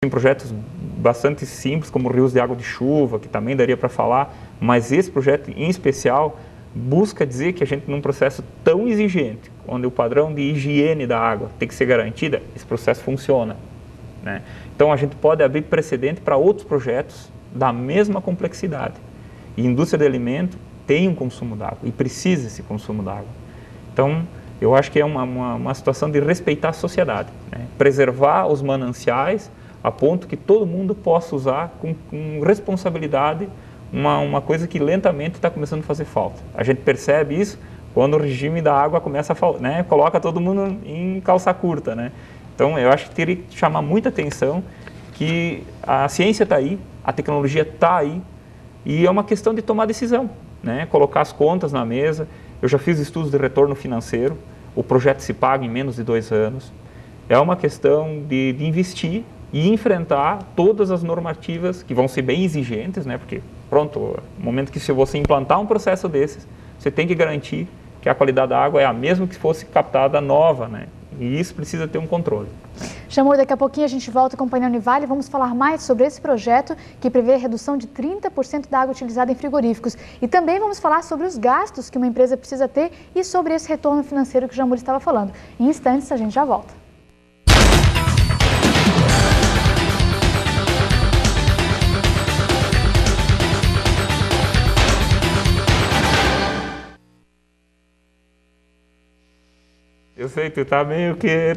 Tem projetos bastante simples, como rios de água de chuva, que também daria para falar, mas esse projeto em especial busca dizer que a gente, num processo tão exigente, onde o padrão de higiene da água tem que ser garantida, esse processo funciona, né? Então a gente pode abrir precedente para outros projetos da mesma complexidade. E a indústria de alimento tem um consumo d'água e precisa desse consumo d'água. Então, eu acho que é uma situação de respeitar a sociedade, né? Preservar os mananciais a ponto que todo mundo possa usar com responsabilidade uma coisa que lentamente está começando a fazer falta. A gente percebe isso quando o regime da água começa a né, coloca todo mundo em calça curta, né? Então, eu acho que teria que chamar muita atenção que a ciência está aí, a tecnologia está aí, e é uma questão de tomar decisão, né? Colocar as contas na mesa. Eu já fiz estudos de retorno financeiro, o projeto se paga em menos de 2 anos. É uma questão de investir e enfrentar todas as normativas que vão ser bem exigentes, né? Porque, pronto, no momento que se você implantar um processo desses, você tem que garantir que a qualidade da água é a mesma que fosse captada nova, né? E isso precisa ter um controle. Jamur, daqui a pouquinho a gente volta com o painel Univale e vamos falar mais sobre esse projeto que prevê a redução de 30% da água utilizada em frigoríficos. E também vamos falar sobre os gastos que uma empresa precisa ter e sobre esse retorno financeiro que o Jamur estava falando. Em instantes a gente já volta. Eu sei que tu tá meio que...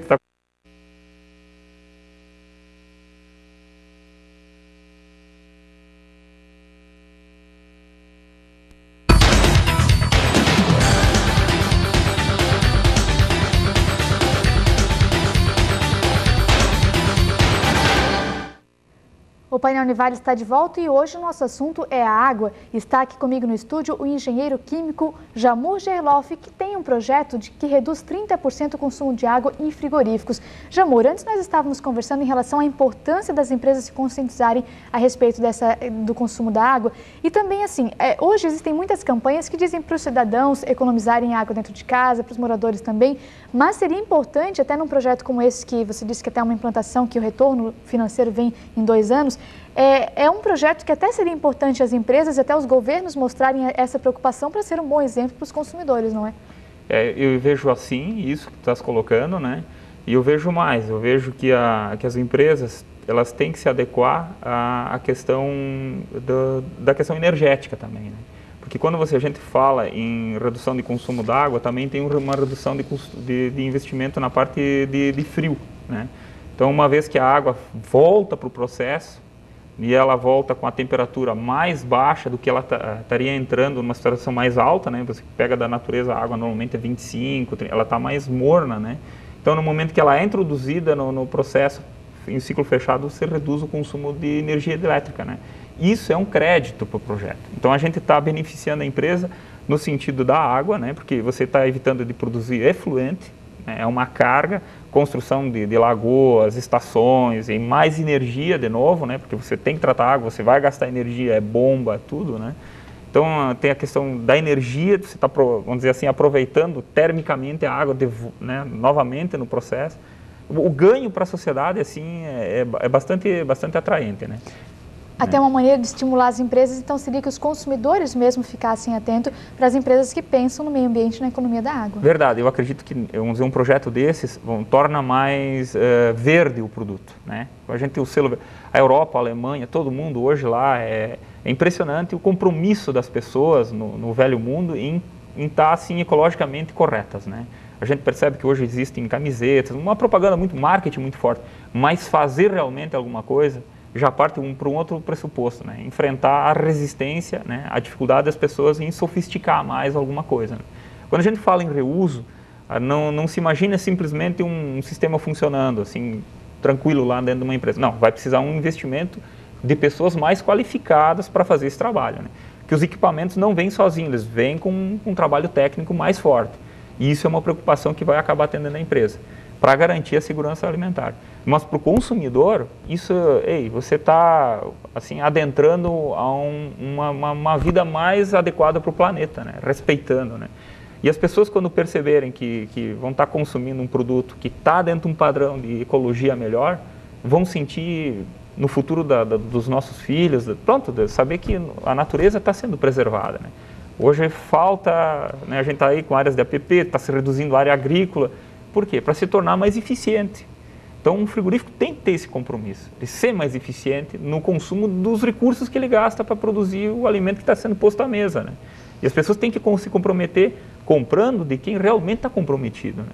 O painel Univale está de volta e hoje o nosso assunto é a água. Está aqui comigo no estúdio o engenheiro químico Jamur Gerloff, que tem um projeto que reduz 30% o consumo de água em frigoríficos. Jamur, antes nós estávamos conversando em relação à importância das empresas se conscientizarem a respeito do consumo da água. E também, assim, hoje existem muitas campanhas que dizem para os cidadãos economizarem água dentro de casa, para os moradores também. Mas seria importante, até num projeto como esse, que você disse que até uma implantação, que o retorno financeiro vem em 2 anos, é um projeto que até seria importante as empresas e até os governos mostrarem essa preocupação para ser um bom exemplo para os consumidores, não é? Eu vejo assim, isso que tu estás colocando, né? E eu vejo mais, eu vejo que as empresas, elas têm que se adequar à questão da questão energética também, né? Porque quando a gente fala em redução de consumo d'água, também tem uma redução de investimento na parte de frio, né? Então, uma vez que a água volta para o processo e ela volta com a temperatura mais baixa do que ela estaria entrando numa situação mais alta, né? Você pega da natureza, a água normalmente é 25, 30, ela está mais morna, né? Então, no momento que ela é introduzida no processo, em ciclo fechado, você reduz o consumo de energia elétrica, né? Isso é um crédito para o projeto. Então, a gente está beneficiando a empresa no sentido da água, né? Porque você está evitando de produzir efluente, né? É uma carga, construção de lagoas, estações e mais energia de novo, né? Porque você tem que tratar água, você vai gastar energia, é bomba, tudo, né? Então, tem a questão da energia, você está, vamos dizer assim, aproveitando termicamente a água, né, novamente no processo. O ganho para a sociedade, assim, é bastante atraente, né? Até uma maneira de estimular as empresas, então seria que os consumidores mesmo ficassem atentos para as empresas que pensam no meio ambiente e na economia da água. Verdade, eu acredito que um projeto desses torna mais verde o produto, né? A gente tem o selo, a Europa, a Alemanha, todo mundo hoje lá, é impressionante o compromisso das pessoas no velho mundo em estar assim ecologicamente corretas, né? A gente percebe que hoje existem camisetas, uma propaganda muito, marketing muito forte, mas fazer realmente alguma coisa já parte para um outro pressuposto, né? Enfrentar a resistência, né? A dificuldade das pessoas em sofisticar mais alguma coisa, né? Quando a gente fala em reuso, não se imagina simplesmente um sistema funcionando assim, tranquilo lá dentro de uma empresa. Não, vai precisar um investimento de pessoas mais qualificadas para fazer esse trabalho, né? Que os equipamentos não vêm sozinhos, eles vêm com um trabalho técnico mais forte. E isso é uma preocupação que vai acabar atendendo a empresa, para garantir a segurança alimentar. Mas para o consumidor, isso, você está assim, adentrando a uma vida mais adequada para o planeta, né? Respeitando, né? E as pessoas, quando perceberem que vão estar consumindo um produto que está dentro de um padrão de ecologia melhor, vão sentir no futuro dos nossos filhos, pronto, saber que a natureza está sendo preservada, né? Hoje falta, né, a gente está aí com áreas de APP, está se reduzindo a área agrícola. Por quê? Para se tornar mais eficiente. Então, um frigorífico tem que ter esse compromisso, de ser mais eficiente no consumo dos recursos que ele gasta para produzir o alimento que está sendo posto à mesa, né? E as pessoas têm que se comprometer comprando de quem realmente está comprometido, né?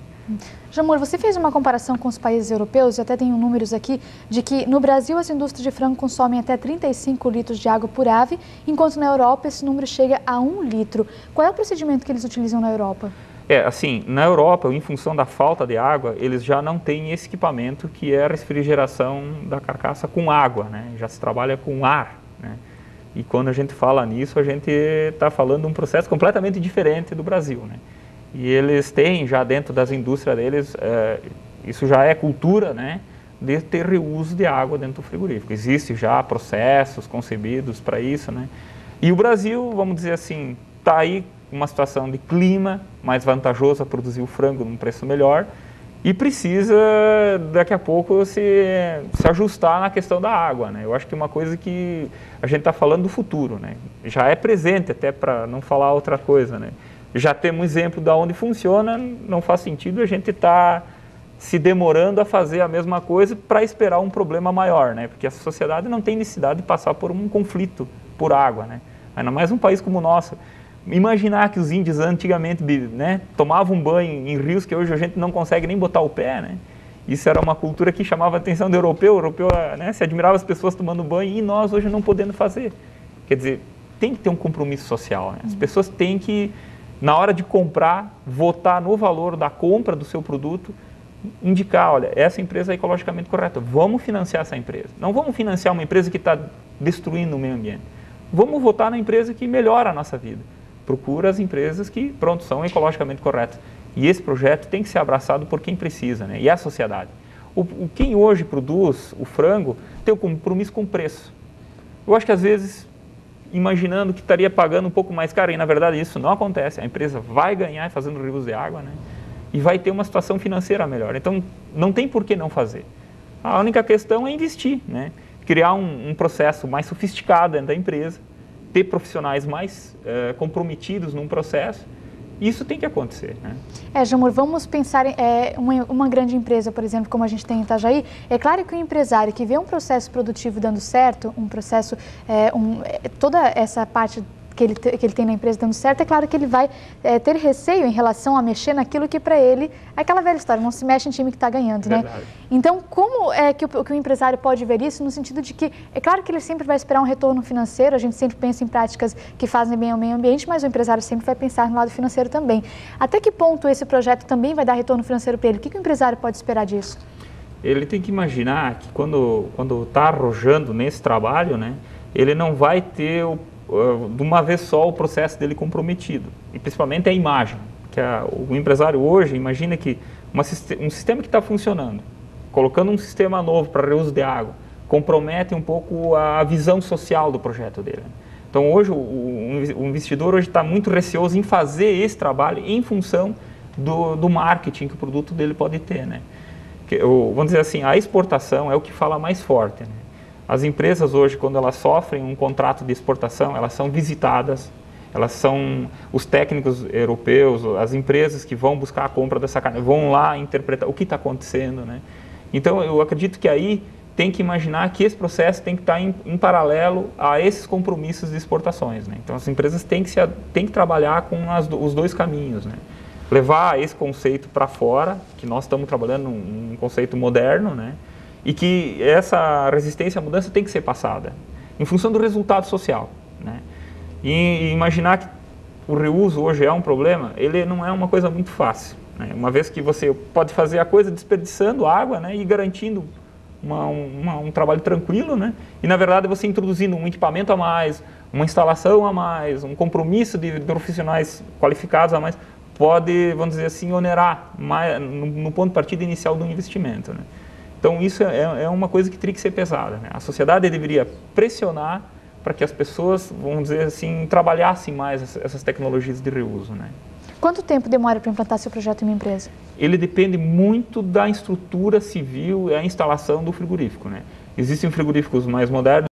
Jamur, você fez uma comparação com os países europeus, eu até tenho números aqui, de que no Brasil as indústrias de frango consomem até 35 litros de água por ave, enquanto na Europa esse número chega a 1 litro. Qual é o procedimento que eles utilizam na Europa? Assim, na Europa, em função da falta de água, eles já não têm esse equipamento que é a refrigeração da carcaça com água, né? Já se trabalha com ar, né? E quando a gente fala nisso, a gente está falando de um processo completamente diferente do Brasil, né? E eles têm já dentro das indústrias deles, isso já é cultura, né, de ter reuso de água dentro do frigorífico. Existem já processos concebidos para isso, né? E o Brasil, vamos dizer assim, está aí uma situação de clima mais vantajoso a produzir o frango num preço melhor e precisa daqui a pouco se ajustar na questão da água, né? Eu acho que uma coisa que a gente está falando do futuro, né? Já é presente, até para não falar outra coisa, né? Já temos exemplo de onde funciona, não faz sentido a gente estar se demorando a fazer a mesma coisa para esperar um problema maior, né? Porque a sociedade não tem necessidade de passar por um conflito por água, né? Ainda mais um país como o nosso. Imaginar que os índios antigamente, né, tomavam banho em rios que hoje a gente não consegue nem botar o pé, né? Isso era uma cultura que chamava a atenção do europeu. O europeu, né, se admirava as pessoas tomando banho e nós hoje não podendo fazer. Quer dizer, tem que ter um compromisso social, né? As pessoas têm que, na hora de comprar, votar no valor da compra do seu produto, indicar, olha, essa empresa é ecologicamente correta, vamos financiar essa empresa. Não vamos financiar uma empresa que está destruindo o meio ambiente. Vamos votar na empresa que melhora a nossa vida. Procura as empresas que, pronto, são ecologicamente corretas. E esse projeto tem que ser abraçado por quem precisa, né? E a sociedade. Quem hoje produz o frango tem o compromisso com o preço. Eu acho que às vezes, imaginando que estaria pagando um pouco mais caro, e na verdade isso não acontece. A empresa vai ganhar fazendo reuso de água, né? E vai ter uma situação financeira melhor. Então, não tem por que não fazer. A única questão é investir, né? Criar um processo mais sofisticado dentro da empresa, ter profissionais mais comprometidos num processo. Isso tem que acontecer, né? Jamur, vamos pensar em uma grande empresa, por exemplo, como a gente tem em Itajaí. É claro que o empresário que vê um processo produtivo dando certo, um processo, toda essa parte que ele tem na empresa dando certo, é claro que ele vai ter receio em relação a mexer naquilo que para ele é aquela velha história, não se mexe em time que está ganhando, né? Então, como é que o empresário pode ver isso no sentido de que, é claro que ele sempre vai esperar um retorno financeiro, a gente sempre pensa em práticas que fazem bem ao meio ambiente, mas o empresário sempre vai pensar no lado financeiro também. Até que ponto esse projeto também vai dar retorno financeiro para ele? O que o empresário pode esperar disso? Ele tem que imaginar que quando está arrojando nesse trabalho, né, ele não vai ter de uma vez só o processo dele comprometido, e principalmente a imagem, que o empresário hoje imagina que um sistema que está funcionando, colocando um sistema novo para reuso de água, compromete um pouco a visão social do projeto dele. Então hoje o investidor hoje está muito receoso em fazer esse trabalho em função do marketing que o produto dele pode ter, né? Vamos dizer assim, a exportação é o que fala mais forte, né? As empresas hoje, quando elas sofrem um contrato de exportação, elas são visitadas, os técnicos europeus, as empresas que vão buscar a compra dessa carne, vão lá interpretar o que está acontecendo, né? Então, eu acredito que aí tem que imaginar que esse processo tem que estar em paralelo a esses compromissos de exportações, né? Então, as empresas têm que trabalhar com os dois caminhos, né? Levar esse conceito para fora, que nós estamos trabalhando um conceito moderno, né? E que essa resistência à mudança tem que ser passada em função do resultado social, né? E imaginar que o reuso hoje é um problema, ele não é uma coisa muito fácil, né? Uma vez que você pode fazer a coisa desperdiçando água, né, e garantindo um trabalho tranquilo, né? E na verdade você introduzindo um equipamento a mais, uma instalação a mais, um compromisso de profissionais qualificados a mais, pode, vamos dizer assim, onerar mais, no ponto de partida inicial do investimento, né? Então, isso é uma coisa que teria que ser pesada, né? A sociedade deveria pressionar para que as pessoas, vamos dizer assim, trabalhassem mais essas tecnologias de reuso, né? Quanto tempo demora para implantar seu projeto em uma empresa? Ele depende muito da estrutura civil e a instalação do frigorífico, né? Existem frigoríficos mais modernos